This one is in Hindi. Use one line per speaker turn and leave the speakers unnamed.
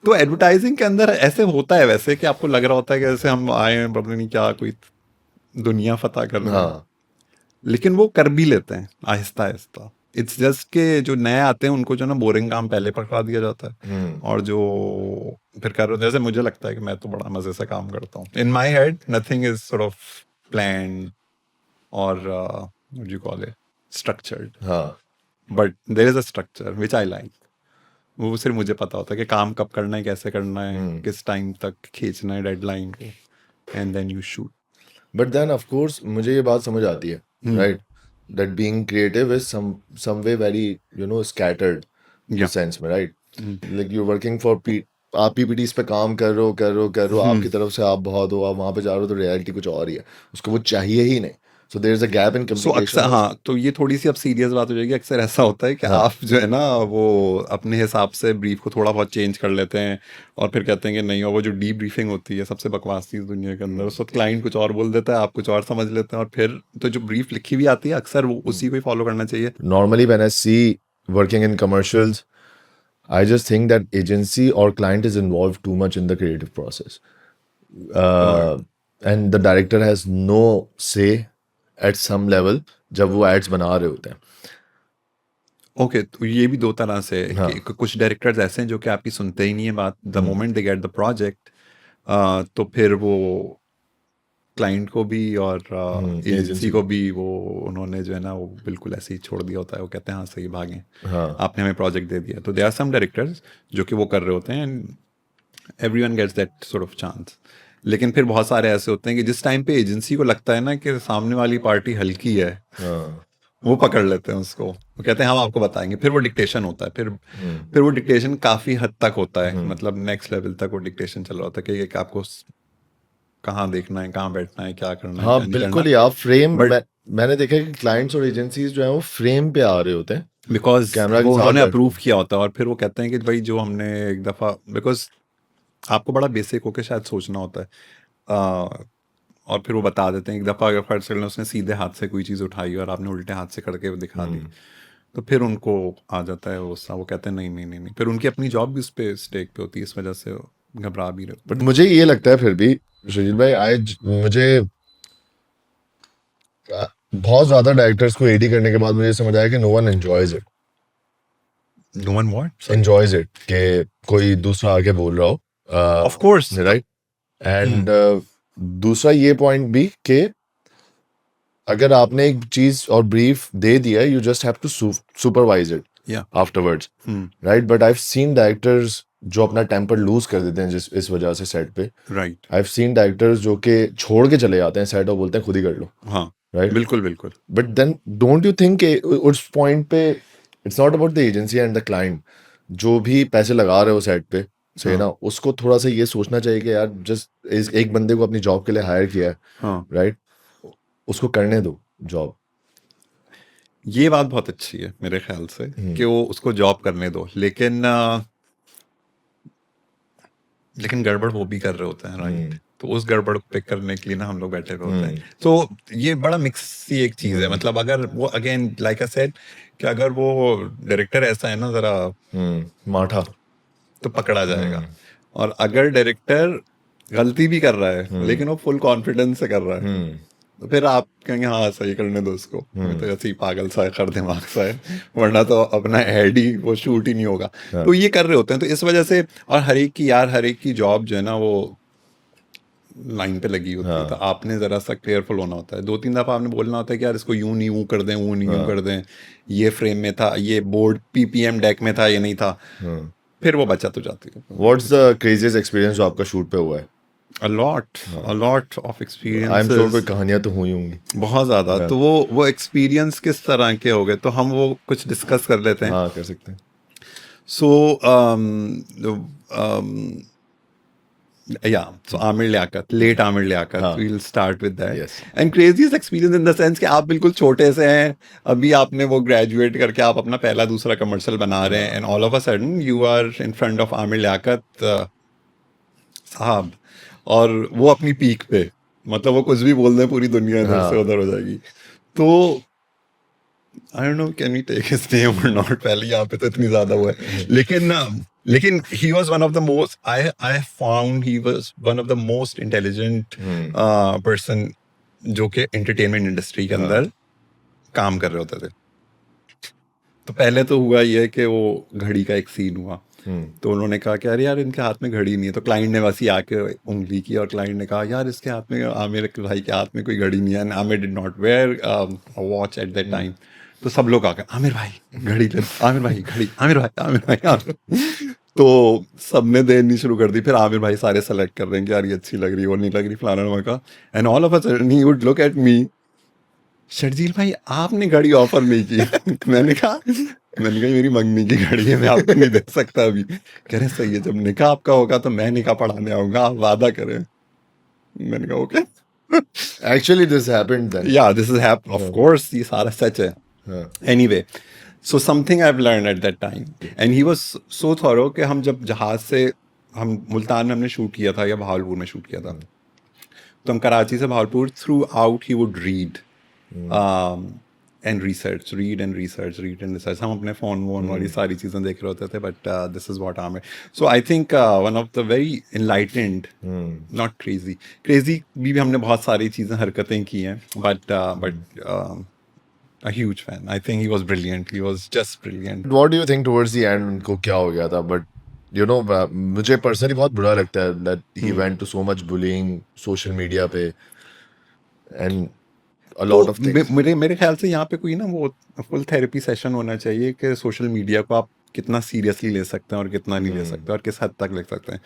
तो एडवर्टाइजिंग के अंदर ऐसे होता है वैसे कि आपको लग रहा होता है कि जैसे हम आए हैं पता नहीं क्या कोई दुनिया फतह करने,
हाँ
लेकिन वो कर भी लेते हैं आहिस्ता आहिस्ता। इट्स जस्ट के जो नए आते हैं उनको जो ना बोरिंग काम पहले पकड़ा दिया जाता है, और जो फिर कर रहे, जैसे मुझे लगता है कि मैं तो बड़ा मजे से काम करता हूँ, in my head nothing is sort of planned और यू कॉल इट स्ट्रक्चर्ड,
हाँ
but there is a structure which I like. वो सिर्फ मुझे पता होता है कि काम कब करना है, कैसे करना है, किस टाइम तक खींचना है डेडलाइन को, and then you shoot.
But then of course मुझे ये बात समझ आती है, right, that being creative is some way very scattered
या
उस सेंस में, right, like you working for आप पीपीटीज पे काम कर रहे हो आपकी तरफ से, आप बहुत हो, आप वहां पे जा रहे हो तो रियलिटी कुछ और ही है, उसको वो चाहिए ही नहीं, so there is a gap in
so अक्सर,
कम्युनिकेशन।
हाँ, तो ये थोड़ी सी अब सीरियस बात हो जाएगी। अक्सर ऐसा होता है कि
हाँ
आप जो है ना वो अपने हिसाब से ब्रीफ को थोड़ा बहुत चेंज कर लेते हैं, और फिर कहते हैं कि नहीं, और वो जो डीप ब्रीफिंग होती है सबसे बकवास चीज़ दुनिया के अंदर, उस वक्त क्लाइंट कुछ और बोल देता है, आप कुछ और समझ लेते हैं, और फिर तो जो ब्रीफ लिखी हुई आती है अक्सर वो उसी को ही फॉलो करना चाहिए।
normally when I see working in commercials, I just think that agency or client is involved too much in the creative process. And the director has no say at some level जब वो ads बना रहे होते हैं.
ओके, तो ये भी दो तरह से है
हाँ.
कि कुछ डायरेक्टर्स ऐसे हैं जो कि आपकी सुनते ही नहीं है बात, the moment they get the project, तो फिर वो क्लाइंट को भी और एजेंसी
agency
को भी वो उन्होंने जो है ना वो बिल्कुल ऐसे ही छोड़ दिया होता है। वो कहते हैं हाँ सही भागें,
हाँ.
आपने हमें प्रोजेक्ट दे दिया। तो दे आर सम डायरेक्टर्स जो कि वो कर रहे होते हैं, and everyone gets that sort of chance. लेकिन फिर बहुत सारे ऐसे होते हैं कि जिस टाइम पे एजेंसी को लगता है ना कि सामने वाली पार्टी हल्की है,
हाँ.
वो पकड़ लेते हैं उसको, वो कहते हैं हम आपको बताएंगे। फिर वो डिक्टेशन होता है, फिर वो डिक्टेशन काफ़ी हद तक होता है, मतलब नेक्स्ट लेवल तक वो डिक्टेशन चल रहा होता है कि आपको कहाँ देखना है, कहाँ बैठना है, क्या करना है,
हाँ
क्या नहीं करना।
बिल्कुल ही, आप फ्रेम,
बट
मैंने देखा है कि क्लाइंट्स और एजेंसीज जो है वो फ्रेम पे आ रहे होते हैं
बिकॉज
कैमरा के
वो
साथ
उन्होंने
बैठ
अप्रूव किया होता है, और फिर वो कहते हैं कि भाई जो हमने एक दफ़ा, बिकॉज आपको बड़ा बेसिक होके शायद सोचना होता है, और फिर वो बता देते हैं। एक दफ़ा अगर फर्ज कर लें उसने सीधे हाथ से कोई चीज़ उठाई और आपने उल्टे हाथ से करके वो दिखा दी, तो फिर उनको आ जाता है गुस्सा। वो कहते हैं नहीं नहीं नहीं नहीं, फिर उनकी अपनी जॉब भी उस पर स्टेक पे होती है, इस वजह से वो घबरा भी रहे होते
बट मुझे ये लगता है फिर भी सुजीत भाई, मुझे बहुत ज्यादा डायरेक्टर्स को एडी करने के बाद मुझे समझ आया कि नो वन एंजॉयज इट,
हैं। No one what?
Enjoys it कि कोई दूसरा आके बोल रहा हो,
ऑफ कोर्स।
राइट, एंड दूसरा ये पॉइंट भी कि अगर आपने एक चीज और ब्रीफ दे दिया, you just have to supervise it
या
afterwards, right, but I have seen directors जो अपना टेम्पर लूज कर देते हैं जिस इस वजह से सेट पे,
right.
I have seen directors जो कि छोड़ के चले जाते हैं सेट और बोलते हैं खुद ही कर लो,
हाँ
राइट,
बिल्कुल बिल्कुल।
But then don't you think उस पॉइंट पे it's not about the agency and the client, जो भी पैसे लगा रहे हो सेट पे से ना, उसको थोड़ा सा ये सोचना चाहिए कि यार जस्ट एक बंदे को अपनी जॉब के लिए हायर किया है,
हाँ,
राइट, उसको करने दो जॉब.
ये बात बहुत अच्छी है मेरे ख्याल से कि वो उसको जॉब करने दो, लेकिन गड़बड़ वो भी कर रहे होते हैं, राइट। तो उस गड़बड़ को पिक करने के लिए ना हम लोग बैठे हुए होते हैं। तो ये बड़ा मिक्स सी एक चीज़ है, मतलब अगर वो अगेन लाइक आई सेड कि अगर वो डायरेक्टर ऐसा है ना जरा
माठा.
तो पकड़ा जाएगा, और अगर डायरेक्टर गलती भी कर रहा है लेकिन वो फुल कॉन्फिडेंस से कर रहा है, तो फिर आप कहेंगे हाँ सही करने दो उसको, ये तो ऐसे ही पागल सा है, खर दिमाग सा है, वरना तो अपना हेड ही वो शूट ही नहीं होगा। तो ये कर रहे होते हैं, तो इस वजह से, और हर एक की जॉब जो है ना वो लाइन पे लगी होती है, तो आपने जरा सा केयरफुल होना होता है। 2-3 दफा आपने बोलना होता है कि यार इसको यूं नहीं यूं कर दें, यूं नहीं यूं कर दें, ये फ्रेम में था, ये बोर्ड पीपीएम डेक में था, ये नहीं था, फिर वो बचा तो जाती है।
व्हाट्स द क्रेजीएस्ट एक्सपीरियंस जो आपका शूट पे हुआ है?
a lot of
I am
experiences,
sure कोई कहानियां तो हुई होंगी.
बहुत ज़्यादा। तो वो एक्सपीरियंस किस तरह के हो गए, तो हम वो कुछ डिस्कस कर लेते हैं।
हाँ कर सकते हैं.
So Aamir Liyaqat, let Aamir Liyaqat, we'll start with that.
Yes.
And craziest experience in the sense कि आप बिल्कुल छोटे से हैं, अभी आपने वो ग्रेजुएट करके आप अपना पहला दूसरा कमर्शियल बना रहे हैं, and all of a sudden you are in front of Aamir Liaquat साहब, और वो अपनी पीक पे, मतलब वो कुछ भी बोल दें पूरी दुनिया इधर से उधर हो जाएगी। तो I don't know can we take his name और नॉट, पहले यहाँ पे तो इतनी ज्यादा हुआ है, लेकिन लेकिन he was one of the most I found he was one of the most intelligent person जो कि एंटरटेनमेंट इंडस्ट्री के अंदर काम कर रहे होते थे. तो पहले तो हुआ ये कि वो घड़ी का एक सीन हुआ. तो उन्होंने कहा कि अरे यार इनके हाथ में घड़ी नहीं है. तो क्लाइंट ने वैसे ही आके उंगली की और क्लाइंट ने कहा यार इसके हाथ में आमिर भाई के हाथ में कोई घड़ी नहीं है. And Aamir did not wear watch at that time. तो सब लोग आके आमिर भाई घड़ी ले, आमिर भाई घड़ी, आमिर भाई आमिर. तो सबने देनी शुरू कर दी. फिर आमिर भाई सारे सेलेक्ट कर रहे हैं कि यार ये अच्छी लग रही है, वो नहीं लग रही, फलाना का. And all of a sudden he would look at me, Sharjeel भाई आपने घड़ी ऑफर नहीं की. मैंने कहा मेरी मंगनी की घड़ी है, मैं आपको नहीं दे सकता अभी. कह रहे सही है, जब निकाह आपका होगा तो मैं निकाह पढ़ाने आऊंगा, आप वादा करें. मैंने कहा okay.
Actually, this happened then.
या दिस इज हैप ऑफ कोर्स, ये सारा सच है. Anyway, so something I have learn eight that time. And he was so thorough कि हम जब जहाज से, हम मुल्तान में हमने शूट किया था या बहावलपुर में शूट किया था, तो हम कराची से Bahawalpur through out he would read and research, read and research. हम अपने फ़ोन वोन वाली सारी चीज़ें देख रहे होते थे. But this is what Aamir. So I think one of the very enlightened, not crazy भी हमने बहुत सारी चीज़ें हरकतें की हैं. But a huge fan. I think he was brilliant. He was just brilliant.
What do you think towards the end उनको क्या हो गया था? But you know, मुझे personally बहुत बुरा लगता है that he went to so much bullying social media पे and a lot of things.
मेरे ख्याल से यहाँ पे कोई ना वो फुल थेरेपी सेशन होना चाहिए कि सोशल मीडिया को आप कितना सीरियसली ले सकते हैं और कितना नहीं ले सकते और किस हद तक ले सकते हैं.